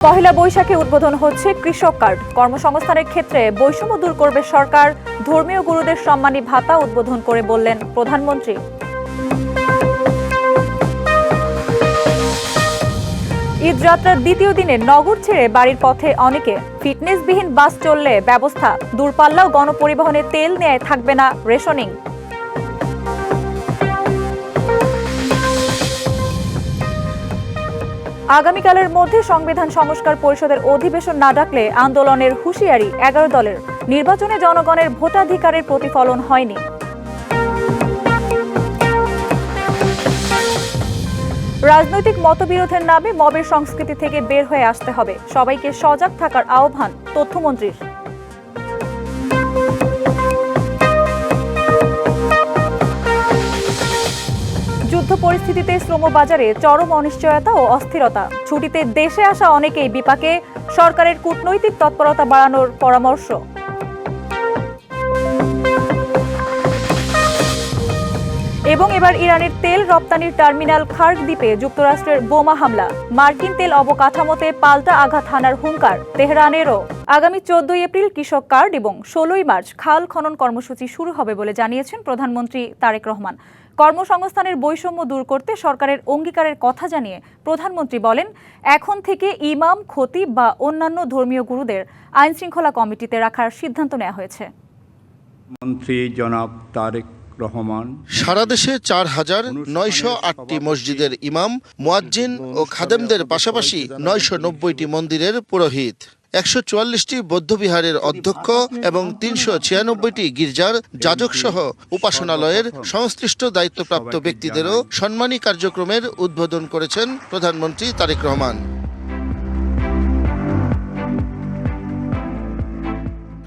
পহেলা বৈশাখে উদ্বোধন হচ্ছে কৃষক কার্ড। কর্মসংস্থানের ক্ষেত্রে বৈষম্য দূর করবে সরকার। ধর্মীয় গুরুদের সম্মানী ভাতা উদ্বোধন করে বললেন প্রধানমন্ত্রী। ঈদযাত্রার দ্বিতীয় দিনে নগর ছেড়ে বাড়ির পথে অনেকে। ফিটনেসবিহীন বাস চললে ব্যবস্থা। দূরপাল্লাও গণপরিবহনে তেল নেয় থাকবে না রেশনিং। আগামীকালের মধ্যে সংবিধান সংস্কার পরিষদের অধিবেশন না ডাকলে আন্দোলনের হুঁশিয়ারি 11 দলের। নির্বাচনে জনগণের ভোটাধিকারের প্রতিফলন হয়নি। রাজনৈতিক মতবিরোধের নামে মবের সংস্কৃতি থেকে বের হয়ে আসতে হবে। সবাইকে সজাগ থাকার আহ্বান তথ্যমন্ত্রীর। যুদ্ধ পরিস্থিতিতে শ্রমবাজারে চরম অনিশ্চয়তা ও অস্থিরতা। ছুটিতে দেশে আসা অনেকেই বিপাকে। সরকারের কূটনৈতিক তৎপরতা বাড়ানোর পরামর্শ। এবং এবার ইরানের তেল রপ্তানির টার্মিনাল খার্ক দ্বীপে যুক্তরাষ্ট্রের বোমা হামলা। মার্কিন তেল অবকাঠামোতে পাল্টা আঘাত হানার হুঙ্কার তেহরানেরও। আগামী 14 এপ্রিল কৃষক কার্ড এবং 16 মার্চ খাল খনন কর্মসূচি শুরু হবে বলে জানিয়েছেন প্রধানমন্ত্রী তারেক রহমান। কর্মসংস্থানের বৈষম্য দূর করতে সরকারের অঙ্গীকারের কথা জানিয়ে প্রধানমন্ত্রী বলেন, এখন থেকে ইমাম, খতিব বা অন্যান্য ধর্মীয় গুরুদের আইনশৃঙ্খলা কমিটিতে রাখার সিদ্ধান্ত নেওয়া হয়েছে। মন্ত্রী জনাব তারেক রহমান। সারা দেশে 4,908টি মসজিদের ইমাম, মুয়াজ্জিন ও খাদেমদের পাশাপাশি 990টি মন্দিরের পুরোহিত, 144টি বৌদ্ধবিহারের অধ্যক্ষ এবং 396টি গির্জার যাজক সহ উপাসনালয়ের সংশ্লিষ্ট দায়িত্বপ্রাপ্ত ব্যক্তিদেরও সম্মানী কার্যক্রমের উদ্বোধন করেছেন প্রধানমন্ত্রী তারেক রহমান।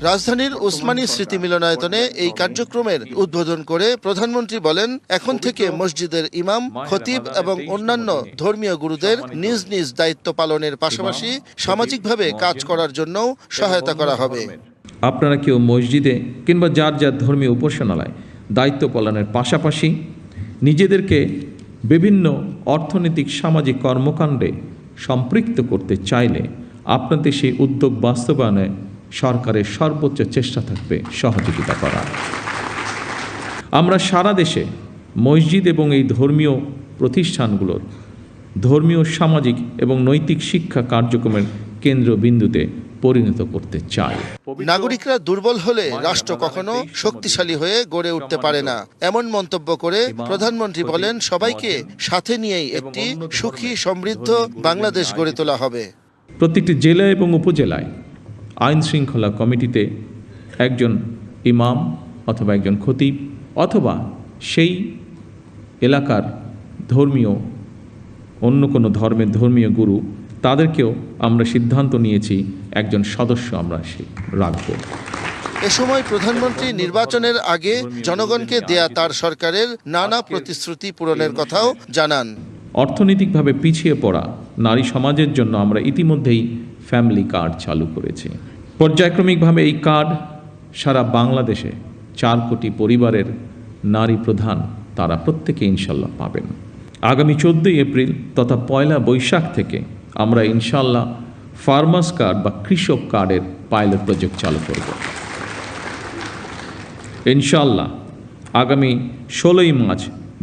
রাজধানীর ওসমানী স্মৃতি মিলনায়তনে এই কার্যক্রমের উদ্বোধন করে প্রধানমন্ত্রী বলেন, এখন থেকে মসজিদের ইমাম, খতিব এবং অন্যান্য ধর্মীয় গুরুদের নিজ নিজ দায়িত্ব পালনের পাশাপাশি সামাজিকভাবে কাজ করার জন্য সহায়তা করা হবে। আপনারা কেউ মসজিদে কিংবা যার যার ধর্মীয় উপাসনালয় দায়িত্ব পালনের পাশাপাশি নিজেদেরকে বিভিন্ন অর্থনৈতিক সামাজিক কর্মকাণ্ডে সম্পৃক্ত করতে চাইলে আপনাদের সেই উদ্যোগ বাস্তবায়নে সরকারের সর্বোচ্চ চেষ্টা থাকবে সহযোগিতা করার। আমরা সারা দেশে মসজিদ এবং এই ধর্মীয় প্রতিষ্ঠানগুলোর ধর্মীয়, সামাজিক এবং নৈতিক শিক্ষা কার্যক্রমের কেন্দ্রবিন্দুতে পরিণত করতে চাই। নাগরিকরা দুর্বল হলে রাষ্ট্র কখনো শক্তিশালী হয়ে গড়ে উঠতে পারে না, এমন মন্তব্য করে প্রধানমন্ত্রী বলেন, সবাইকে সাথে নিয়েই একটি সুখী সমৃদ্ধ বাংলাদেশ গড়ে তোলা হবে। প্রত্যেকটি জেলা এবং উপজেলায় আইন শৃঙ্খলা কমিটিতে একজন ইমাম অথবা একজন খতিব অথবা সেই এলাকার ধর্মীয় অন্য কোনো ধর্মের ধর্মীয় গুরু, তাদেরকেও আমরা সিদ্ধান্ত নিয়েছি একজন সদস্য আমরা রাখব। এ সময় প্রধানমন্ত্রী নির্বাচনের আগে জনগণকে দেয়া তার সরকারের নানা প্রতিশ্রুতি পূরণের কথাও জানান। অর্থনৈতিকভাবে পিছিয়ে পড়া নারী সমাজের জন্য আমরা ইতিমধ্যেই ফ্যামিলি কার্ড চালু করেছি। পর্যায়ক্রমিকভাবে এই কার্ড সারা বাংলাদেশে 4 কোটি পরিবারের নারী প্রধান তারা প্রত্যেকে ইনশাল্লাহ পাবেন। আগামী 14 এপ্রিল তথা পয়লা বৈশাখ থেকে আমরা ইনশাল্লাহ ফার্মার্স কার্ড বা কৃষক কার্ডের পাইলট প্রজেক্ট চালু করব। ইনশাল্লাহ আগামী 16 মার্চ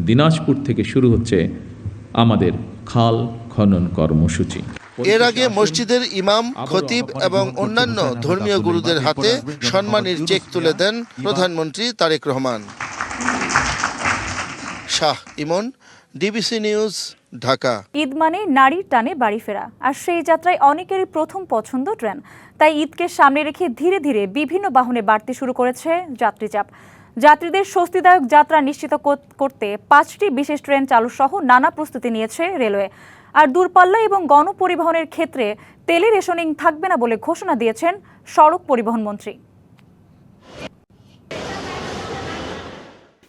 দিনাজপুর থেকে শুরু হচ্ছে আমাদের খাল খনন কর্মসূচি। এর আগে মসজিদের ইমাম, খতিব এবং অন্যান্য ধর্মীয় গুরুদের হাতে সম্মানের চেক তুলে দেন প্রধানমন্ত্রী তারেক রহমান। শাহ ইমন, ডিবিসি নিউজ, ঢাকা। ঈদ মানে নারীর টানে বাড়ি ফেরা, আর সেই যাত্রায় অনেকেরই প্রথম পছন্দ ট্রেন। তাই ঈদকে সামনে রেখে ধীরে ধীরে বিভিন্ন বাহনে বাড়তে শুরু করেছে যাত্রীচাপ। যাত্রীদের স্বস্তিদায়ক যাত্রা নিশ্চিত করতে 5টি বিশেষ ট্রেন চালু সহ নানা প্রস্তুতি নিয়েছে রেলওয়ে। আর দূরপাল্লা এবং গণপরিবহনের ক্ষেত্রে তেলে রেশনিং থাকবে না বলে ঘোষণা দিয়েছেন সড়ক পরিবহন মন্ত্রী।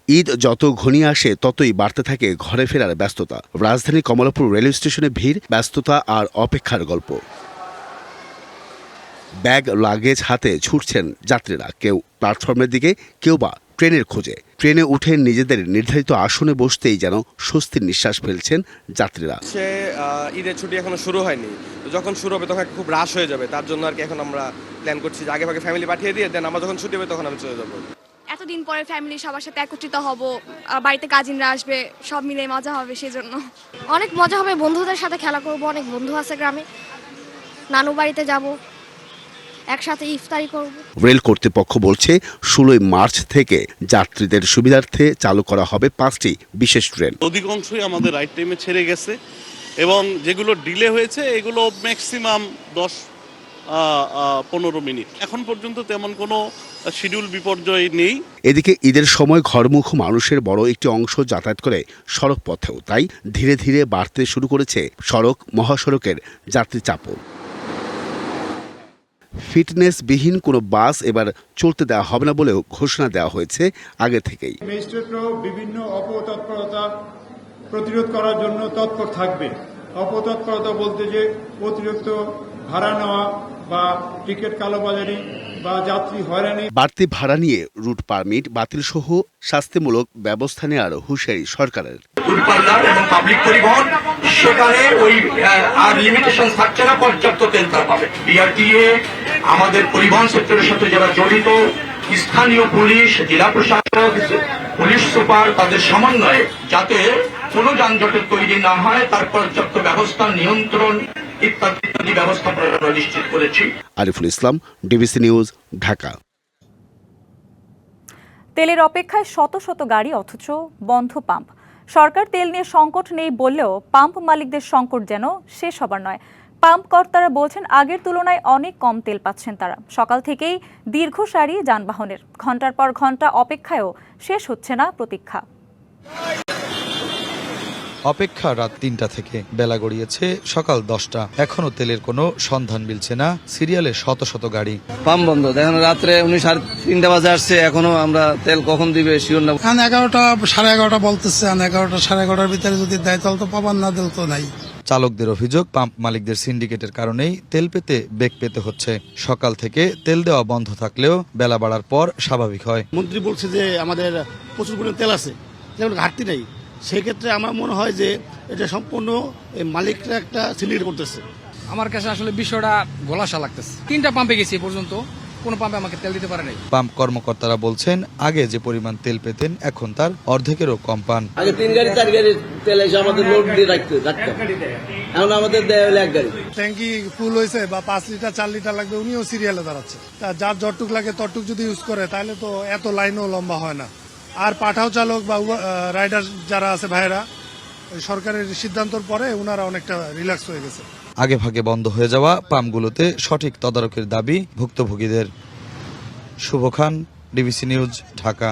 ঈদ যত ঘনিয়ে আসে ততই বাড়তে থাকে ঘরে ফেরার ব্যস্ততা। রাজধানী কমলাপুর রেলওয়ে স্টেশনে ভিড়, ব্যস্ততা আর অপেক্ষার গল্প। ব্যাগ লাগেজ হাতে ছুটছেন যাত্রীরা, কেউ প্ল্যাটফর্মের দিকে, কেউ বা ট্রেনের খোঁজে। ট্রেনে উঠে নিজেদের নির্ধারিত আসনে বসতেই যেন স্বস্তির নিঃশ্বাস ফেলছেন যাত্রীরা। সে ঈদের ছুটি এখনো শুরু হয়নি, তো যখন শুরু হবে তখন খুব রাশ হয়ে যাবে। তার জন্য আর কি এখন আমরা প্ল্যান করছি যে আগে ভাগে ফ্যামিলি পাঠিয়ে দিয়ে দেন আমরা যখন ছুটি হবে তখন আমি চলে যাবো। এতদিন পরে ফ্যামিলি সবার সাথে একত্রিত হব, বাড়িতে কাজিনরা আসবে, সব মিলে মজা হবে, সেজন্য অনেক মজা হবে। বন্ধুদের সাথে খেলা করব, অনেক বন্ধু আছে গ্রামে, নানু বাড়িতে যাব, একসাথে ইফতারি করব। রেল কর্তৃপক্ষ বলছে 16 মার্চ থেকে যাত্রীদের সুবিধার্থে চালু করা হবে 5টি বিশেষ ট্রেন। অধিকাংশই আমাদের রাইট টাইমে ছেড়ে গেছে এবং যেগুলো ডিলে হয়েছে এগুলো ম্যাক্সিমাম 10-15 মিনিট। এখন পর্যন্ত তেমন কোনো শিডিউল বিপর্যয় নেই। এদিকে ঈদের সময় ঘরমুখ মানুষের বড় একটি অংশ যাতায়াত করে সড়ক পথেও, তাই ধীরে ধীরে বাড়তে শুরু করেছে সড়ক মহাসড়কের যাত্রী চাপও। ফিটনেসবিহীন কোনো বাস এবার চলতে দেওয়া হবে না বলেও ঘোষণা দেওয়া হয়েছে আগে থেকেই। ম্যাজিস্ট্রেটরাও বিভিন্ন অপতৎপরতা প্রতিরোধ করার জন্য তৎপর থাকবে। অপতৎপরতা বলতে যে অতিরিক্ত ভাড়া নেওয়া বা টিকিট কালোবাজারি বা যাত্রী হয়রানি। বাড়তি ভাড়া নিয়ে রুট পারমিট বাতিল সহ শাস্তিমূলক ব্যবস্থা নেওয়ার হুঁশিয়ারি সরকারের। দূরপাল্লার এবং পাবলিক পরিবহন সেখানে ওই আর লিমিটেশন থাকছে না, পর্যাপ্ত তেল তারা পাবে। বিআরটিএ আমাদের পরিবহন সেক্টরের সাথে যারা জড়িত, স্থানীয় পুলিশ, জেলা প্রশাসক, পুলিশ সুপার, তাদের সমন্বয়ে যাতে কোনো যানজটের তৈরি না হয় তার পর্যাপ্ত ব্যবস্থা, নিয়ন্ত্রণ ইত্যাদি ব্যবস্থা নিশ্চিত করেছি। Ariful Islam, DBC news, Dhaka. তেলের অপেক্ষায় শত শত গাড়ি অথচ বন্ধ পাম্প। সরকার তেল নিয়ে সংকট নেই বললেও পাম্প মালিকদের সংকট যেন শেষ হবার নয়। পাম্প কর্তারা বলছেন আগের তুলনায় অনেক কম তেল পাচ্ছেন তারা। সকাল থেকেই দীর্ঘ সারি যানবাহনের, ঘন্টার পর ঘন্টা অপেক্ষায়ও শেষ হচ্ছে না প্রতীক্ষা। অপেক্ষা রাত 3টা থেকে, বেলা গড়িয়েছে সকাল 10টা, এখনো তেলের কোনো সন্ধান মিলছে না। সিরিয়ালে শত শত গাড়ি। পাম্প বন্ধ, দেখেন রাত্রে 3:30 বাজে আসছে, এখনো আমরা তেল কখন দিবে শিওর না। 11টা 11:30 বলতেছে, 11টা 11:30 ভিতরে যদি দেয় তাহলে তো পাবার, না দিল তো নাই। চালকদের অভিযোগ পাম্প মালিকদের সিন্ডিকেটের কারণেই তেল পেতে বেগ পেতে হচ্ছে। সকাল থেকে তেল দেওয়া বন্ধ থাকলেও বেলা বাড়ার পর স্বাভাবিক হয়। মন্ত্রী বলছে যে আমাদের প্রচুর পরিমাণে তেল আছে, তেমন ঘাটতি নেই। সেক্ষেত্রে আমার মনে হয় যে এটা সম্পূর্ণ মালিকরা একটা সিন্ডিকেট করতেছে। আমার কাছে আসলে বিষয়টা গোলাশা লাগতেছে। 3টা পাম্পে গেছি, এ পর্যন্ত কোনো পাম্পে আমাকে তেল দিতে পারে নাই। পাম্প কর্মকর্তারা বলছেন আগে যে পরিমাণ তেল পেতেন এখন তার অর্ধেকেরও কম পান। আগে 3 গাড়ি 4 গাড়ি তেল এসে আমাদের লোড দিয়ে রাখতো, এখন আমাদের দেয় হলো 1 গাড়ি। ট্যাঙ্কি ফুল হয়েছে বা 5 লিটার 4 লিটার লাগবে, উনিও সিরিয়ালে দাঁড়াচ্ছে। যার যতটুক লাগে ততটুক যদি ইউজ করে তাহলে তো এত লাইনও লম্বা হয় না। আর পাঠাও চালক বা রাইডার যারা আছে ভাইরা, সরকারের সিদ্ধান্তর পরে ওনারা অনেকটা রিল্যাক্স হয়ে গেছে। আগে ভাগে বন্ধ হয়ে যাওয়া পাম্পগুলোতে সঠিক তদারকির দাবি ভুক্তভোগীদের। শুভ খান, ডিবিসি নিউজ, ঢাকা।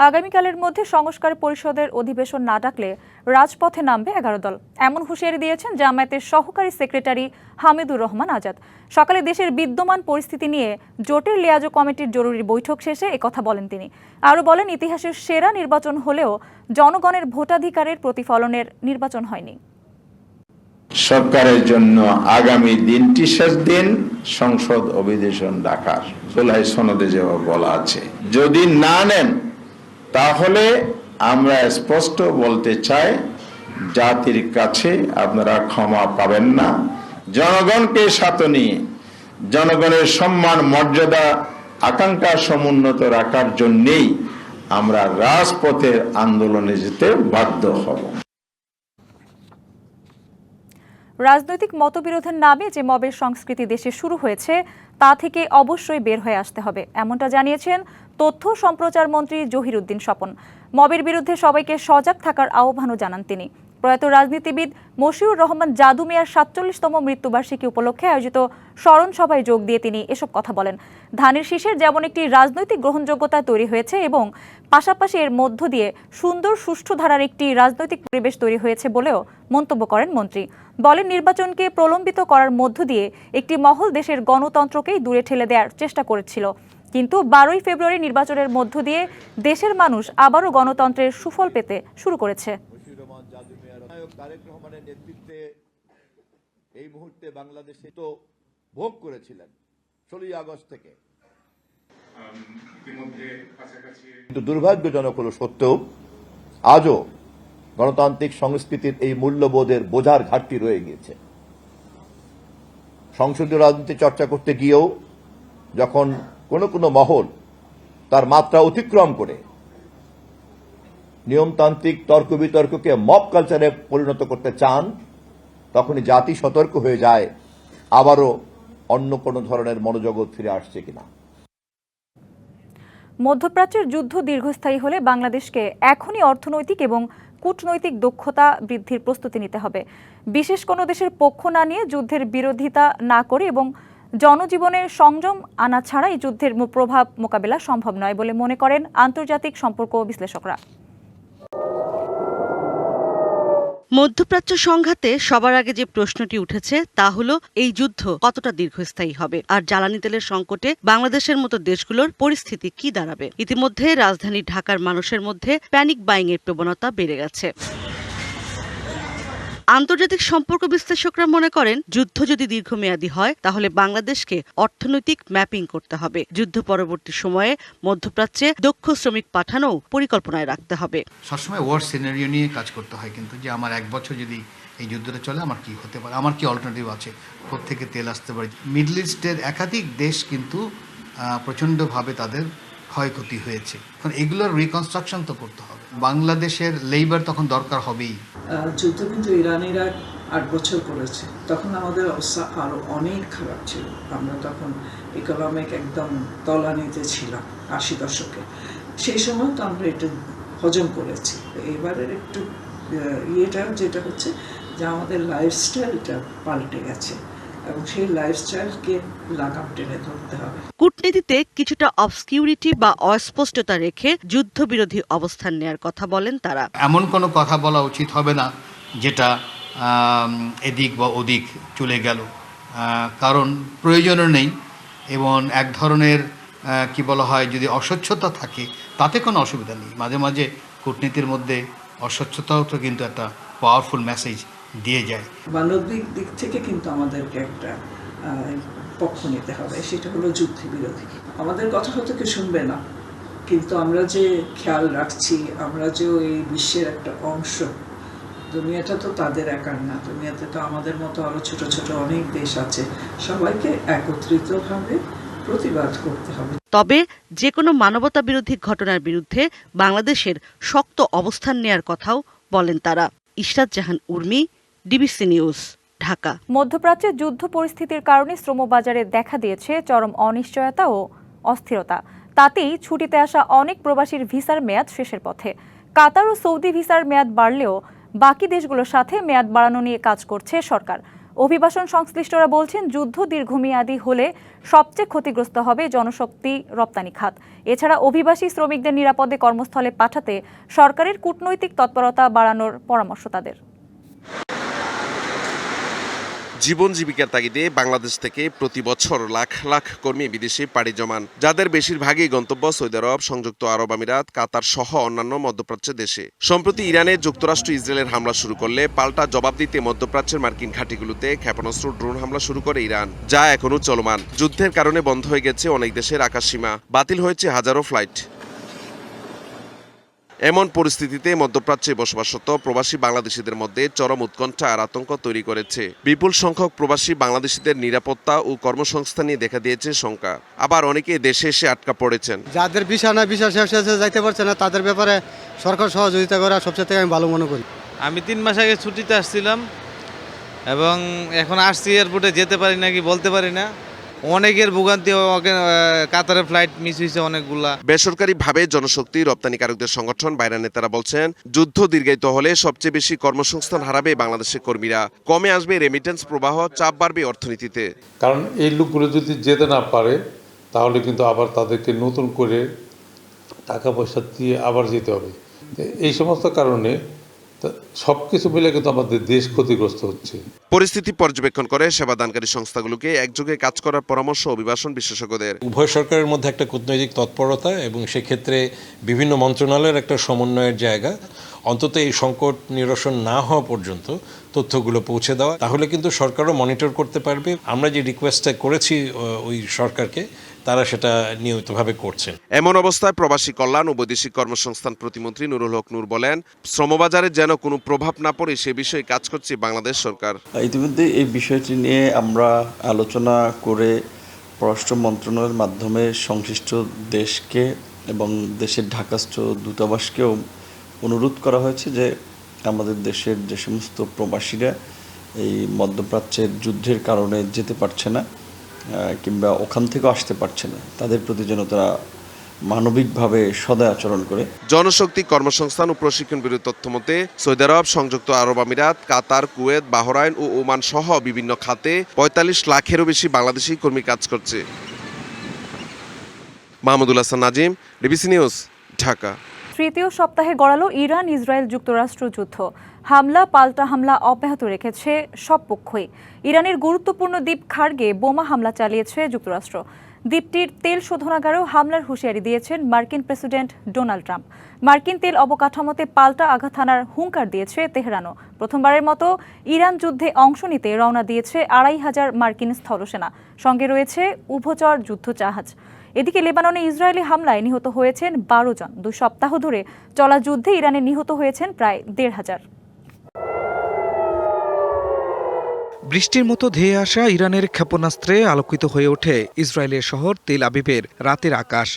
আগামীকালের মধ্যে সংস্কার পরিষদের অধিবেশন না ডাকলে রাজপথে নামবে 11 দল, এমন হুঁশিয়ারি দিয়েছেন জামায়াতের সহকারী সেক্রেটারি হামিদুর রহমান আজাদ। সকালে দেশের বিদ্যমান পরিস্থিতি নিয়ে জোটের লিয়াজো কমিটির জরুরি বৈঠক শেষে একথা বলেন তিনি। আরও বলেন, ইতিহাসের সেরা নির্বাচন হলেও জনগণের ভোটাধিকারের প্রতিফলনের নির্বাচন হয়নি। সরকারের জন্য আগামী দিনটি শেষ দিন সংসদ অধিবেশন ডাকার জুলাই সনদে যেভাবে বলা আছে। যদি না নেন তাহলে আমরা স্পষ্ট বলতে চাই, জাতির কাছে আপনারা ক্ষমা পাবেন না। জনগণকে সাথে নিয়ে জনগণের সম্মান, মর্যাদা, আকাঙ্ক্ষা সমুন্নত রাখার জন্যেই আমরা রাজপথের আন্দোলনে যেতে বাধ্য হব। রাজনৈতিক মতবিরোধের নামে যে মবের সংস্কৃতি দেশে শুরু হয়েছে তা থেকে অবশ্যই বের হয়ে আসতে হবে, এমনটা জানিয়েছেন তথ্য সম্প্রচার মন্ত্রী জহিরুদ্দিন স্বপন। মবের বিরুদ্ধে সবাইকে সজাগ থাকার আহ্বানও জানান তিনি। প্রয়াত রাজনীতিবিদ মশিউর রহমান জাদু মিয়ার ৪৭তম মৃত্যুবার্ষিকী উপলক্ষে আয়োজিত স্মরণ সভায় যোগ দিয়ে তিনি এসব কথা বলেন। ধানের শীষের যেমন একটি রাজনৈতিক গ্রহণযোগ্যতা তৈরি হয়েছে এবং পাশাপাশি এর মধ্য দিয়ে সুন্দর সুষ্ঠু ধারার একটি রাজনৈতিক পরিবেশ তৈরি হয়েছে বলেও মন্তব্য করেন মন্ত্রী। বলেন, নির্বাচনকে প্রলম্বিত করার মধ্য দিয়ে একটি মহল দেশের গণতন্ত্রকেই দূরে ঠেলে দেওয়ার চেষ্টা করেছিল, কিন্তু 12ই ফেব্রুয়ারি নির্বাচনের মধ্য দিয়ে দেশের মানুষ আবারও গণতন্ত্রের সুফল পেতে শুরু করেছে। তারেক রহমানের নেতৃত্বে এই মুহূর্তে বাংলাদেশে তো ভোগ করেছিলেন 16ই আগস্ট থেকে। কিন্তু দুর্ভাগ্যজনক হলো সত্ত্বেও আজও গণতান্ত্রিক সংস্কৃতির এই মূল্যবোধের বোঝার ঘাটতি রয়ে গিয়েছে। সংসদীয় রাজনীতি চর্চা করতে গিয়েও যখন কোনো মহল তার মাত্রা অতিক্রম করে নিয়মতান্ত্রিক তর্ক বিতর্ককে মব কালচারে পরিণত করতে চান, তখনই জাতি সতর্ক হয়ে যায় আবারও অন্য কোনো ধরনের মনোজগৎ ফিরে আসছে কিনা। মধ্যপ্রাচ্যের যুদ্ধ দীর্ঘস্থায়ী হলে বাংলাদেশকে এখনই অর্থনৈতিক এবং কূটনৈতিক দক্ষতা বৃদ্ধির প্রস্তুতি নিতে হবে। বিশেষ কোনো দেশের পক্ষ না নিয়ে যুদ্ধের বিরোধিতা না করে এবং জনজীবনে সংযম আনা ছাড়া এই যুদ্ধের প্রভাব মোকাবেলা সম্ভব নয় বলে মনে করেন আন্তর্জাতিক সম্পর্ক বিশ্লেষকরা। মধ্যপ্রাচ্য সংঘাতে সবার আগে যে প্রশ্নটি উঠেছে তা হলো এই যুদ্ধ কতটা দীর্ঘস্থায়ী হবে আর জ্বালানি তেলের সংকটে বাংলাদেশের মতো দেশগুলোর পরিস্থিতি কি দাঁড়াবে। ইতিমধ্যে রাজধানী ঢাকার মানুষের মধ্যে প্যানিক বাইং এর প্রবণতা বেড়ে গেছে। আন্তর্জাতিক সম্পর্ক বিশ্লেষকরা মনে করেন যুদ্ধ যদি দীর্ঘমেয়াদী হয় তাহলে বাংলাদেশকে অর্থনৈতিক ম্যাপিং করতে হবে। যুদ্ধ পরবর্তী সময়ে মধ্যপ্রাচ্যে দক্ষ শ্রমিক পাঠানো পরিকল্পনায় রাখতে হবে। সবসময় ওয়ার সিনারিও নিয়ে কাজ করতে হয়, কিন্তু যে আমার 1 বছর যদি এই যুদ্ধটা চলে আমার কি হতে পারে, আমার কি অল্টারনেটিভ আছে, কোত্থেকে তেল আসতে পারে। মিডল ইস্টের একাধিক দেশ কিন্তু প্রচণ্ডভাবে তাদের ক্ষয়ক্ষতি হয়েছে। এখন এগুলোর রিকনস্ট্রাকশন তো করতে হবে। বাংলাদেশের লেবার তখন দরকার হবেই। যুদ্ধ কিন্তু ইরান ইরাক 8 বছর করেছে, তখন আমাদের অবস্থা আরো অনেক খারাপ ছিল। আমরা তখন ইকোনমিক একদম তলানিতে ছিলাম 80 দশকে। সেই সময় তো আমরা এটা হজম করেছি। এবারের একটু যেটা হচ্ছে যে আমাদের লাইফস্টাইলটা পাল্টে গেছে এবং সেই লাইফস্টাইলকে লাগাম টেনে ধরতে হবে। কূটনীতিতে কিছুটা অবসকিউরিটি বা অস্পষ্টতা রেখে যুদ্ধবিরোধী অবস্থান নেয়ার কথা বলেন তারা। এমন কোনো কথা বলা উচিত হবে না যেটা এদিক বা ওদিক চলে গেল, কারণ প্রয়োজনও নেই। এবং এক ধরনের কি বলা হয়, যদি অস্বচ্ছতা থাকে তাতে কোনো অসুবিধা নেই। মাঝে মাঝে কূটনীতির মধ্যে অস্বচ্ছতাও তো কিন্তু একটা পাওয়ারফুল মেসেজ দিয়ে যায়। মানবিক দিক থেকে কিন্তু আমাদেরকে একটা পক্ষ নিতে হবে, সেটা হলো যুদ্ধবিরোধী। আমাদের কথা হয়তো কেউ শুনবে না, কিন্তু আমরা যে খেয়াল রাখছি, আমরা যে এই বিশ্বের একটা অংশ, দুনিয়াটা তো তাদের একার না, দুনিয়াতে তো আমাদের মতো আরো ছোট ছোট অনেক দেশ আছে। সবাইকে একত্রিতভাবে প্রতিবাদ করতে হবে। তবে যে কোনো মানবতা বিরোধী ঘটনার বিরুদ্ধে বাংলাদেশের শক্ত অবস্থান নেয়ার কথাও বলেন তারা। ইশরাত জাহান উর্মি, ডিবিসি নিউজ, ঢাকা। মধ্যপ্রাচ্যে যুদ্ধ পরিস্থিতির কারণে শ্রমবাজারে দেখা দিয়েছে চরম অনিশ্চয়তা ও অস্থিরতা। তাতেই ছুটিতে আসা অনেক প্রবাসীর ভিসার মেয়াদ শেষের পথে। কাতার ও সৌদি ভিসার মেয়াদ বাড়লেও বাকি দেশগুলোর সাথে মেয়াদ বাড়ানো নিয়ে কাজ করছে সরকার। অভিবাসন সংশ্লিষ্টরা বলছেন যুদ্ধ দীর্ঘমেয়াদী হলে সবচেয়ে ক্ষতিগ্রস্ত হবে জনশক্তি রপ্তানি খাত। এছাড়া অভিবাসী শ্রমিকদের নিরাপদে কর্মস্থলে পাঠাতে সরকারের কূটনৈতিক তৎপরতা বাড়ানোর পরামর্শ তাদের। জীবন জীবিকার তাগিদে বাংলাদেশ থেকে প্রতি বছর লাখ লাখ কর্মী বিদেশে পাড়ি জমান, যাদের বেশিরভাগই গন্তব্য সৌদি আরব, সংযুক্ত আরব আমিরাত, কাতার সহ অন্যান্য মধ্যপ্রাচ্যের দেশে। সম্প্রতি ইরানে যুক্তরাষ্ট্র ইসরায়েলের হামলা শুরু করলে পাল্টা জবাব দিতে মধ্যপ্রাচ্যের মার্কিন ঘাঁটিগুলোতে ক্ষেপণাস্ত্র, ড্রোন হামলা শুরু করে ইরান, যা এখনও চলমান। যুদ্ধের কারণে বন্ধ হয়ে গেছে অনেক দেশের আকাশসীমা, বাতিল হয়েছে হাজারো ফ্লাইট। এমন পরিস্থিতিতে মধ্যপ্রাচ্যে বসবাসরত প্রবাসী বাংলাদেশিদের মধ্যে চরম উৎকণ্ঠা আর আতঙ্ক তৈরি করেছে। বিপুল সংখ্যক প্রবাসী বাংলাদেশিদের নিরাপত্তা ও কর্মসংস্থান নিয়ে দেখা দিয়েছে শঙ্কা। আবার অনেকে দেশে এসে আটকা পড়েছেন। যাদের ভিসা না, ভিসা শেষ হয়েছে, যাইতে পারছে না, তাদের ব্যাপারে সরকার সহযোগিতা করা সবচেয়ে থেকে আমি ভালো মনে করি। আমি 3 মাস আগে ছুটিতে আসছিলাম এবং এখন আসছি, এয়ারপোর্টে যেতে পারি নাকি বলতে পারি না। অনেকের ভোগান্তি, কাতারের ফ্লাইট মিস হয়েছে অনেকগুলা। বেসরকারিভাবে জনশক্তি রপ্তানিকারকদের সংগঠন বাইরা নেতারা বলছেন যুদ্ধ দীর্ঘায়িত হলে সবচেয়ে বেশি কর্মসংস্থান হারাবে বাংলাদেশের কর্মীরা, কমে আসবে রেমিটেন্স প্রবাহ, চাপ বাড়বে অর্থনীতিতে। কারণ এই লোকগুলো যদি যেতে না পারে তাহলে কিন্তু আবার তাদেরকে নতুন করে টাকা পয়সা দিয়ে আবার যেতে হবে। এই সমস্ত কারণে সবকিছু মিলে কিন্তু আমাদের দেশ ক্ষতিগ্রস্ত হচ্ছে। পরিস্থিতি পর্যবেক্ষণ করে সেবাদানকারী সংস্থাগুলোকে একযোগে কাজ করার পরামর্শ অভিবাসন বিশেষজ্ঞদের। উভয় সরকারের মধ্যে একটা কূটনৈতিক তৎপরতা এবং সেক্ষেত্রে বিভিন্ন মন্ত্রণালয়ের একটা সমন্বয়ের জায়গা অন্তত এই সংকট নিরসন না হওয়া পর্যন্ত তথ্যগুলো পৌঁছে দেওয়া, তাহলে কিন্তু সরকারও মনিটর করতে পারবে। আমরা যে রিকোয়েস্টটা করেছি ওই সরকারকে, তারা সেটা নিয়মিতভাবে করছেন। এমন অবস্থায় প্রবাসী কল্যাণ ও বৈদেশিক কর্মসংস্থান প্রতিমন্ত্রী নুরুল হক নূর বলেন, শ্রমবাজারে যেন কোনো প্রভাব না পড়ে সে বিষয়ে কাজ করছে বাংলাদেশ সরকার। ইতিমধ্যে এই বিষয়টি নিয়ে আমরা আলোচনা করে পররাষ্ট্র মন্ত্রণালয়ের মাধ্যমে সংশ্লিষ্ট দেশকে এবং দেশের ঢাকাস্থ দূতাবাসকেও অনুরোধ করা হয়েছে যে আমাদের দেশের যে সমস্ত প্রবাসীরা এই মধ্যপ্রাচ্যের যুদ্ধের কারণে যেতে পারছে না কিংবা ওখান থেকেও আসতে পারছে না, তাদের প্রতি যেন তারা মানবিকভাবে সদয় আচরণ করে। জনশক্তি, কর্মসংস্থান ও প্রশিক্ষণ ব্যুরোর তথ্য মতে সৌদি আরব, সংযুক্ত আরব আমিরাত, কাতার, কুয়েত, বাহরাইন ও ওমান সহ বিভিন্ন খাতে ৪৫ লাখেরও বেশি বাংলাদেশি কর্মী কাজ করছে। Mahmudul Hasan Nazim, DBC news, Dhaka. তৃতীয় সপ্তাহে গড়ালো ইরান ইসরায়েল যুক্তরাষ্ট্র যুদ্ধ। হামলা পাল্টা হামলা অব্যাহত রেখেছে সব পক্ষই। ইরানের গুরুত্বপূর্ণ দ্বীপ খার্গে বোমা হামলা চালিয়েছে যুক্তরাষ্ট্র। দ্বীপটির তেল শোধনাগারেও হামলার হুঁশিয়ারি দিয়েছেন মার্কিন প্রেসিডেন্ট ডোনাল্ড ট্রাম্প। মার্কিন তেল অবকাঠামোতে পাল্টা আঘাত হানার হুঙ্কার দিয়েছে তেহরানও। প্রথমবারের মতো ইরান যুদ্ধে অংশ নিতে রওনা দিয়েছে ২৫০০ মার্কিন স্থলসেনা, সঙ্গে রয়েছে উভচর যুদ্ধজাহাজ। এদিকে লেবাননে ইসরায়েলি হামলায় নিহত হয়েছেন ১২ জন। ২ সপ্তাহ ধরে চলা যুদ্ধে ইরানে নিহত হয়েছেন প্রায় ১৫০০। বৃষ্টির মতো ধেয়ে আসা ইরানের ক্ষেপণাস্ত্রে আলোকিত হয়ে ওঠে ইসরায়েলের শহর তেল আবিবের রাতের আকাশ।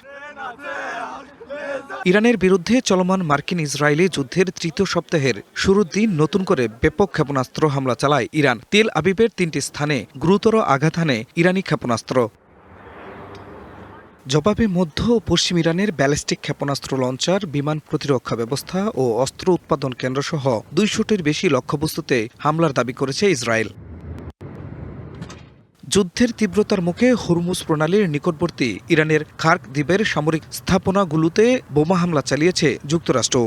ইরানের বিরুদ্ধে চলমান মার্কিন ইসরায়েলি যুদ্ধের তৃতীয় সপ্তাহের শুরুর দিন নতুন করে ব্যাপক ক্ষেপণাস্ত্র হামলা চালায় ইরান। তেল আবিবের ৩টি স্থানে গুরুতর আঘাত হানে ইরানি ক্ষেপণাস্ত্র। জবাবে মধ্য ও পশ্চিম ইরানের ব্যালিস্টিক ক্ষেপণাস্ত্র লঞ্চার, বিমান প্রতিরক্ষা ব্যবস্থা ও অস্ত্র উৎপাদন কেন্দ্রসহ ২০০টির বেশি লক্ষ্যবস্তুতে হামলার দাবি করেছে ইসরায়েল। যুদ্ধের তীব্রতার মুখে হরমুজ প্রণালীর নিকটবর্তী ইরানের খার্ক দ্বীপের সামরিক স্থাপনাগুলোতে বোমা হামলা চালিয়েছে যুক্তরাষ্ট্র।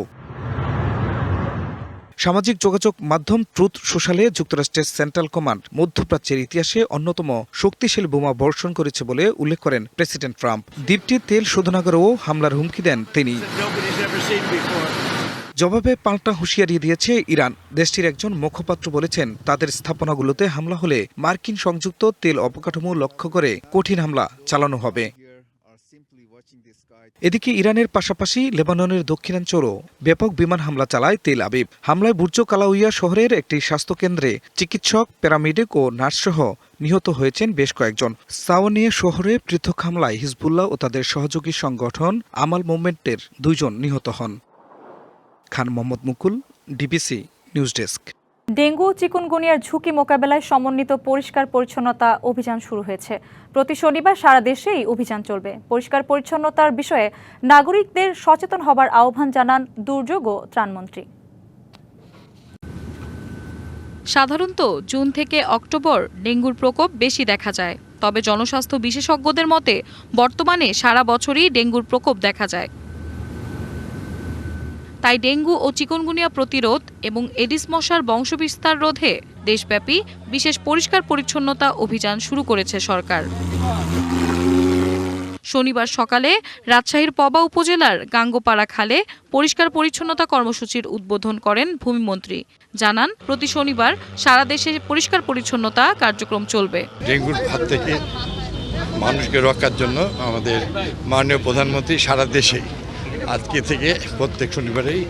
সামাজিক যোগাযোগ মাধ্যম ট্রুথ সোশ্যালে যুক্তরাষ্ট্রের সেন্ট্রাল কমান্ড মধ্যপ্রাচ্যের ইতিহাসে অন্যতম শক্তিশালী বোমা বর্ষণ করেছে বলে উল্লেখ করেন প্রেসিডেন্ট ট্রাম্প। দ্বীপটির তেল শোধনাগারেও হামলার হুমকি দেন তিনি। জবাবে পাল্টা হুঁশিয়ারি দিয়েছে ইরান। দেশটির একজন মুখপাত্র বলেছেন, তাদের স্থাপনাগুলোতে হামলা হলে মার্কিন সংযুক্ত তেল অবকাঠামো লক্ষ্য করে কঠিন হামলা চালানো হবে। এদিকে ইরানের পাশাপাশি লেবাননের দক্ষিণাঞ্চলও ব্যাপক বিমান হামলা চালায় তেল আবিব। হামলায় বুর্জ কালাউইয়া শহরের একটি স্বাস্থ্যকেন্দ্রে চিকিৎসক, প্যারামেডিক ও নার্সসহ নিহত হয়েছেন বেশ কয়েকজন। সাওয়ানিয়া শহরে পৃথক হামলায় হিজবুল্লাহ ও তাদের সহযোগী সংগঠন আমাল মুভমেন্টের ২ জন নিহত হন। খান মোহাম্মদ মুকুল, ডিবিসি নিউজ ডেস্ক। ডেঙ্গু ও চিকুনগুনিয়ার ঝুঁকি মোকাবেলায় সমন্বিত পরিষ্কার পরিচ্ছন্নতা অভিযান শুরু হয়েছে। প্রতি শনিবার সারা দেশে এই অভিযান চলবে। পরিষ্কার পরিচ্ছন্নতার বিষয়ে নাগরিকদের সচেতন হবার আহ্বান জানান দুর্যোগ ও ত্রাণমন্ত্রী। সাধারণত জুন থেকে অক্টোবর ডেঙ্গুর প্রকোপ বেশি দেখা যায়, তবে জনস্বাস্থ্য বিশেষজ্ঞদের মতে বর্তমানে সারা বছরই ডেঙ্গুর প্রকোপ দেখা যায়। তাই ডেঙ্গু ও চিকুনগুনিয়া প্রতিরোধ এবং এডিস মশার বংশবিস্তার রোধে দেশব্যাপী বিশেষ পরিষ্কার পরিচ্ছন্নতা অভিযান শুরু করেছে সরকার। শনিবার সকালে রাজশাহীর পবা উপজেলার গাঙ্গোপাড়া খালে পরিষ্কার পরিচ্ছন্নতা কর্মসূচির উদ্বোধন করেন ভূমিমন্ত্রী। জানান, প্রতি শনিবার সারা দেশে পরিষ্কার পরিচ্ছন্নতা কার্যক্রম চলবে। ডেঙ্গুর হাত থেকে মানুষকে রক্ষার জন্য আমাদের মাননীয় প্রধানমন্ত্রী সারা দেশে আজকে থেকে প্রত্যেক শনিবারেই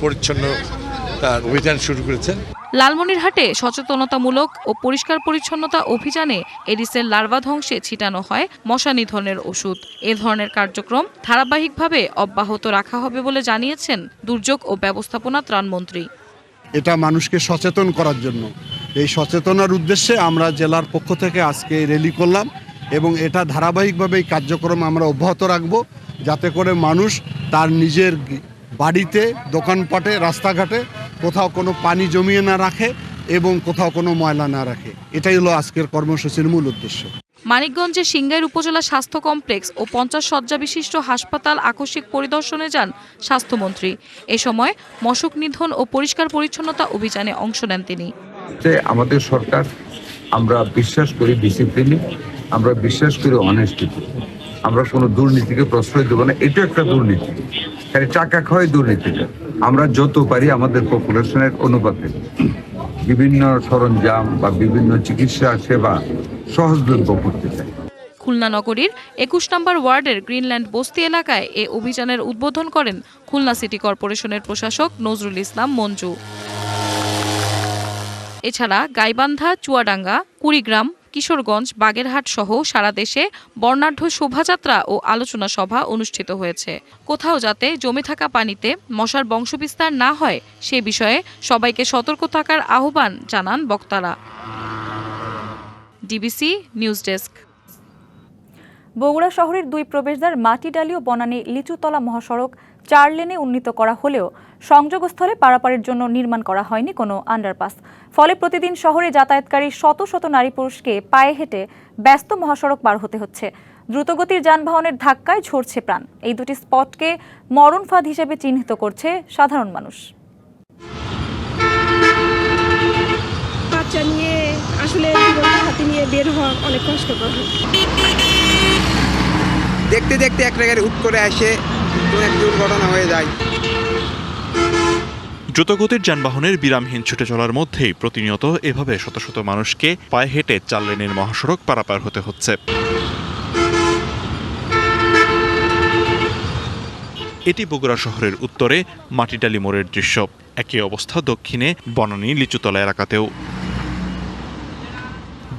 পরিচ্ছন্নতার অভিযান শুরু করেছেন। লালমনিরহাটে সচেতনতামূলক ও পরিষ্কার পরিচ্ছন্নতা অভিযানে এডিসের লার্ভা ধ্বংসে ছিটানো হয় মশা নিধনের ওষুধ। এ ধরনের কার্যক্রম ধারাবাহিকভাবে অব্যাহত রাখা হবে বলে জানিয়েছেন দুর্যোগ ও ব্যবস্থাপনা ত্রাণমন্ত্রী। এটা মানুষকে সচেতন করার জন্য, এই সচেতনার উদ্দেশ্যে আমরা জেলার পক্ষ থেকে আজকে র্যালি করলাম এবং এটা ধারাবাহিকভাবে এই কার্যক্রম আমরা অব্যাহত রাখব, যাতে করে মানুষ তার নিজের বাড়িতে, দোকানপাটে, রাস্তাঘাটে কোথাও কোনো পানি জমিয়ে না রাখে এবং কোথাও কোনো ময়লা না রাখে। এটাই হলো আজকের কর্মসূচির মূল উদ্দেশ্য। মানিকগঞ্জের সিংগাইর উপজেলা স্বাস্থ্য কমপ্লেক্স ও ৫০ শয্যা বিশিষ্ট হাসপাতাল আকস্মিক পরিদর্শনে যান স্বাস্থ্যমন্ত্রী। এ সময় মশক নিধন ও পরিষ্কার পরিচ্ছন্নতা অভিযানে অংশ নেন তিনি। আমাদের সরকার, আমরা বিশ্বাস করি ডিসিপ্লিনে, আমরা বিশ্বাস করি অনেস্টিতে। আমরা কোনো দুর্নীতিকে প্রশ্রয় দেবো না, এটা একটা দুর্নীতি, খালি টাকা খাওয়াই দুর্নীতিটা। আমরা যত পারি আমাদের পপুলেশনের অনুপাতে বিভিন্ন সরঞ্জাম বা বিভিন্ন চিকিৎসা সেবা সহজলভ্য করতে চাই। খুলনা নগরীর ২১ নম্বর ওয়ার্ডের গ্রিনল্যান্ড বস্তি এলাকায় এ অভিযানের উদ্বোধন করেন খুলনা সিটি কর্পোরেশনের প্রশাসক নজরুল ইসলাম মঞ্জু। এছাড়া গাইবান্ধা, চুয়াডাঙ্গা, কুড়িগ্রাম, কিশোরগঞ্জ, বাগেরহাট সহ সারা দেশে বর্ণাঢ্য শোভাযাত্রা ও আলোচনা সভা অনুষ্ঠিত হয়েছে। কোথাও যাতে জমে থাকা পানিতে মশার বংশবিস্তার না হয় সে বিষয়ে সবাইকে সতর্ক থাকার আহ্বান জানান বক্তারা। DBC news desk. বগুড়া শহরের 2 প্রবেশদ্বার মাটিডালি ও বনানী লিচুতলা মহাসড়ক 4 লেনে উন্নীত করা হলেও সংযোগস্থলে পারাপারের জন্য নির্মাণ করা হয়নি কোনো আন্ডারপাস। ফলে প্রতিদিন শহরে যাতায়াতকারী শত শত নারী পুরুষকে পায়ে হেঁটে ব্যস্ত মহাসড়ক পার হতে হচ্ছে। দ্রুতগতির যানবাহনের ধাক্কায় ঝরছে প্রাণ। এই দুটি স্পটকে মরণ ফাঁদ হিসেবে চিহ্নিত করছে সাধারণ মানুষ। বাচ্চা নিয়ে আসলে জীবনটা হাতে নিয়ে বের হওয়া অনেক কষ্টকর। দেখতে দেখতে একটা গাড়ি হুট করে আসে এক দুর্ঘটনা হয়ে যায়। দ্রুতগতির যানবাহনের বিরামহীন ছুটে চলার মধ্যেই প্রতিনিয়ত এভাবে শত শত মানুষকে পায়ে হেঁটে 4 লেনের মহাসড়ক পারাপার হতে হচ্ছে। এটি বগুড়া শহরের উত্তরে মাটিডালি মোড়ের দৃশ্য। একই অবস্থা দক্ষিণে বনানী লিচুতলা এলাকাতেও।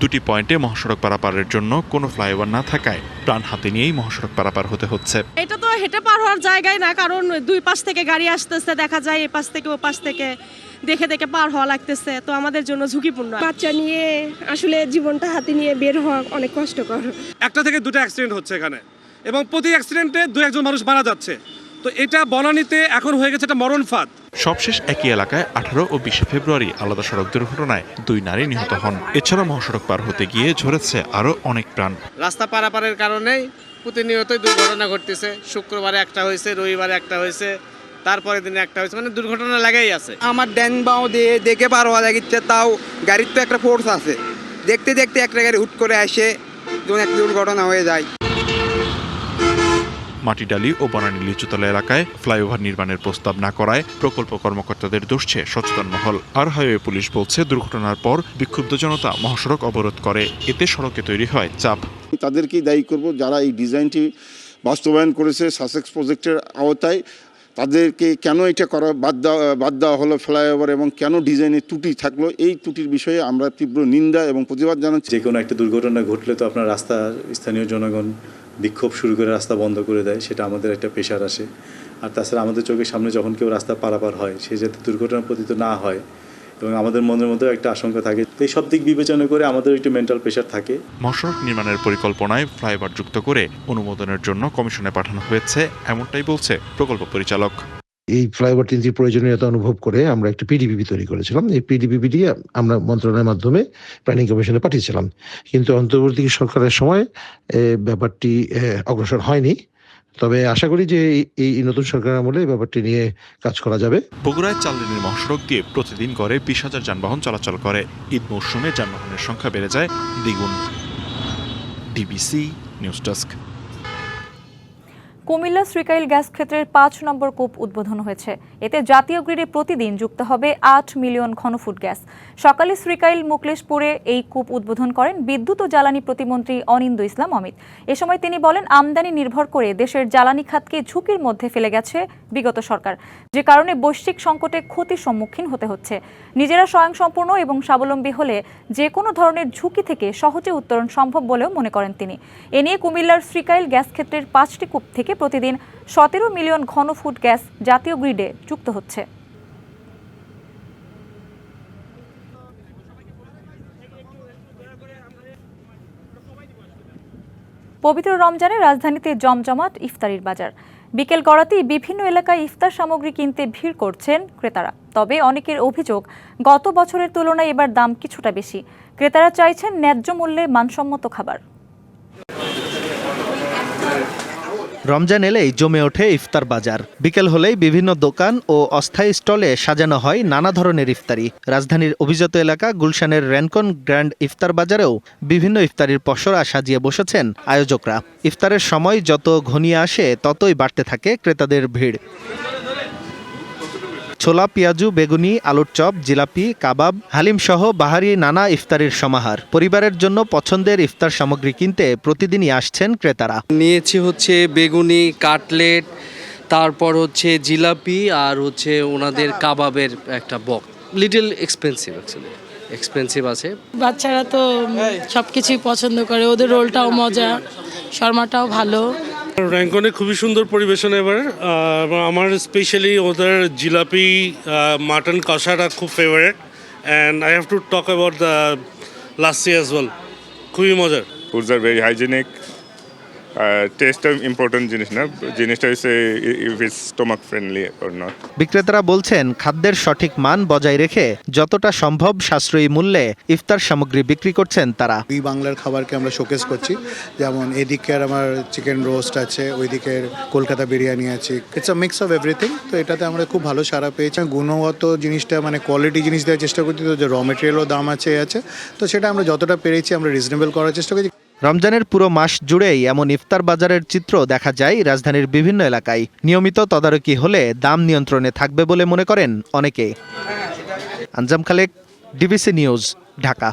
2টি পয়েন্টে মহাসড়ক পারাপারের জন্য কোনো ফ্লাইওভার না থাকায় প্রাণ হাতে নিয়েই মহাসড়ক পারাপার হতে হচ্ছে। এটা তো হেঁটে পার হওয়ার জায়গায় না, কারণ 2 পাশ থেকে গাড়ি আসতেছে, দেখা যায় এ পাশ থেকে ও পাশ থেকে, দেখে দেখে পার হওয়া লাগতেছে। তো আমাদের জন্য ঝুঁকিপূর্ণ। বাচ্চা নিয়ে আসলে জীবনটা হাতে নিয়ে বের হওয়া অনেক কষ্টকর। একটা থেকে 2টা অ্যাক্সিডেন্ট হচ্ছে এখানে, এবং প্রতি অ্যাক্সিডেন্টে 2-1 মানুষ মারা যাচ্ছে। তো এটা বনানীতে এখন হয়ে গেছে একটা মরণ ফাঁদ। সবশেষ একই এলাকায় 18 ও 20 ফেব্রুয়ারি আলাদা সড়ক দুর্ঘটনায় 2 নারী নিহত হন। এছাড়া মহাসড়ক পার হতে গিয়ে ঝরেছে আরো অনেক প্রাণ। রাস্তা পারাপারের কারণেই প্রতিনিয়তই দুর্ঘটনা ঘটতেছে। শুক্রবারে একটা হয়েছে, রবিবারে একটা হয়েছে, তারপরের দিনে একটা হয়েছে, মানে দুর্ঘটনা লাগাই আছে। আমার ড্যান বাও দিয়ে দেখে পার হওয়া লাগিচ্ছে, তাও গাড়ির তো একটা ফোর্স আছে। দেখতে দেখতে একটা গাড়ি হুট করে আসে এক দুর্ঘটনা হয়ে যায়। মাটিডালি ও বনানী লিচুতলা এলাকায় ফ্লাইওভার নির্মাণের প্রস্তাব না করায় প্রকল্প কর্মকর্তাদের দোষছে সচেতন মহল। আর হাইওয়ে পুলিশ বলছে দুর্ঘটনার পর বিক্ষুব্ধ জনতা মহাসড়ক অবরোধ করে। এতে সড়কে তৈরি হয় চাপ। তাদেরকেই দায়ী করব যারা এই ডিজাইনটি বাস্তবায়ন করেছে সাসেক্স প্রজেক্টের আওতায়। তাদেরকে কেন এটা করা বাদ দেওয়া হলো ফ্লাইওভার, এবং কেন ডিজাইনের ত্রুটি থাকলো, এই ত্রুটির বিষয়ে আমরা তীব্র নিন্দা এবং প্রতিবাদ জানাচ্ছি। যে কোনো একটা দুর্ঘটনা ঘটলে তো আপনার রাস্তা, স্থানীয় জনগণ বিক্ষোভ শুরু করে রাস্তা বন্ধ করে দেয়, সেটা আমাদের একটা পেশার আসে। আর তাছাড়া আমাদের চোখের সামনে যখন কেউ রাস্তা পারাপার হয়, সে যাতে দুর্ঘটনা পতিত না হয়, এবং আমাদের মনের মধ্যেও একটা আশঙ্কা থাকে। তো এই সব দিক বিবেচনা করে আমাদের একটু মেন্টাল প্রেশার থাকে। মহাসড়ক নির্মাণের পরিকল্পনায় ফ্লাইওভার যুক্ত করে অনুমোদনের জন্য কমিশনে পাঠানো হয়েছে, এমনটাই বলছে প্রকল্প পরিচালক। এই ফ্লাইওভারটির যে প্রয়োজনীয়তা অনুভব করে আমরা একটা পিডিপিপি তৈরি করেছিলাম। এই পিডিপিপিটি আমরা মন্ত্রণালয়ের মাধ্যমে প্ল্যানিং কমিশনে পাঠিয়েছিলাম, কিন্তু অন্তর্বর্তী সরকারের সময় ব্যাপারটি অগ্রসর হয়নি। তবে আশা করি যে এই নতুন সরকার আমলে এই ব্যাপারটি নিয়ে কাজ করা যাবে। বগুড়ায় 4 লেনের মহাসড়ক দিয়ে প্রতিদিন গড়ে 20,000 যানবাহন চলাচল করে। ঈদ মৌসুমে যানবাহনের সংখ্যা বেড়ে যায় দ্বিগুণ। DBC news desk. Comilla Srikail gas ক্ষেত্রের 5 নম্বর কূপ উদ্বোধন হয়েছে। এতে জাতীয় গ্রিডে প্রতিদিন যুক্ত হবে 8 মিলিয়ন ঘনফুট গ্যাস। সকালে শ্রীকাইল মুকলেশপুরে এই কূপ উদ্বোধন করেন বিদ্যুৎ ও জ্বালানি প্রতিমন্ত্রী অনিন্দ্য ইসলাম অমিত। এ সময় তিনি বলেন, আমদানি নির্ভর করে দেশের জ্বালানি খাতকে ঝুঁকির মধ্যে ফেলে গেছে বিগত সরকার, যে কারণে বৈশ্বিক সংকটে ক্ষতির সম্মুখীন হতে হচ্ছে। নিজেরা স্বয়ংসম্পূর্ণ এবং স্বাবলম্বী হলে যে কোনো ধরনের ঝুঁকি থেকে সহজে উত্তরণ সম্ভব বলেও মনে করেন তিনি। এ নিয়ে কুমিল্লার শ্রীকাইল গ্যাস ক্ষেত্রের 5টি কূপ থেকে প্রতিদিন 17 মিলিয়ন ঘনফুট গ্যাস জাতীয় গ্রিডে যুক্ত হচ্ছে। পবিত্র রমজানে রাজধানীতে জমজমাট ইফতারির বাজার। বিকেল গড়াতেই বিভিন্ন এলাকায় ইফতার সামগ্রী কিনতে ভিড় করছেন ক্রেতারা। তবে অনেকের অভিযোগ, গত বছরের তুলনায় এবার দাম কিছুটা বেশি। ক্রেতারা চাইছেন ন্যায্য মূল্যে মানসম্মত খাবার। রমজান এলেই জমে ওঠে ইফতার বাজার। বিকেল হলেই বিভিন্ন দোকান ও অস্থায়ী স্টলে সাজানো হয় নানা ধরনের ইফতারি। রাজধানীর অভিজাত এলাকা গুলশানের র্যানকন গ্র্যান্ড ইফতার বাজারেও বিভিন্ন ইফতারির পসরা সাজিয়ে বসেছেন আয়োজকরা। ইফতারের সময় যত ঘনিয়ে আসে ততই বাড়তে থাকে ক্রেতাদের ভিড়। ছোলা, পেঁয়াজু, বেগুনি, আলুর চপ, জিলাপি, কাবাব, হালিম সহ বাহারি নানা ইফতারির সমাহার। পরিবারের জন্য পছন্দের ইফতার সামগ্রী কিনতে প্রতিদিনই আসছেন ক্রেতারা। নিয়েছি হচ্ছে বেগুনি, কাটলেট, তারপর হচ্ছে জিলাপি আর হচ্ছে ওনাদের কাবাবের একটা বক্স। লিটল এক্সপেন্সিভ আছে। বাচ্চারা তো সবকিছুই পছন্দ করে, ওদের রোলটাও মজা, শর্মাটাও ভালো। র্যাঙ্কনে খুবই সুন্দর পরিবেশন এবার। আমার স্পেশালি ওদের জিলাপি মাটন কষাটা খুব favourite, and I have to talk about the lassi as well. খুবই মজার। Foods are very hygienic. টেস্টটা ইম্পর্টেন্ট জিনিস না, জিনিসটা হচ্ছে if it's stomach friendly or not. বিক্রেতারা বলছেন খাদ্যের সঠিক মান বজায় রেখে যতটা সম্ভব সাশ্রয়ী মূল্যে ইফতার সামগ্রী বিক্রি করছেন তারা। এই বাংলার খাবারকে আমরা শোকেস করছি, যেমন এদিকের আমার চিকেন রোস্ট আছে, ওইদিকের কলকাতা বিরিয়ানি আছে। It's a mix of everything. তো এটাতে আমরা খুব ভালো সাড়া পেয়েছি। গুণগত জিনিসটা মানে কোয়ালিটি জিনিস দেওয়ার চেষ্টা করছি, তো যে র মেটেরিয়ালও দাম আছে, তো সেটা আমরা যতটা পেরেছি আমরা রিজনেবল করার চেষ্টা করছি। রমজানের পুরো মাস জুড়েই এমন ইফতার বাজারের চিত্র দেখা যায় রাজধানীর বিভিন্ন এলাকায়। নিয়মিত তদারকি হলে দাম নিয়ন্ত্রণে থাকবে বলে মনে করেন অনেকে। আঞ্জাম খালেক, ডিবিসি নিউজ, ঢাকা।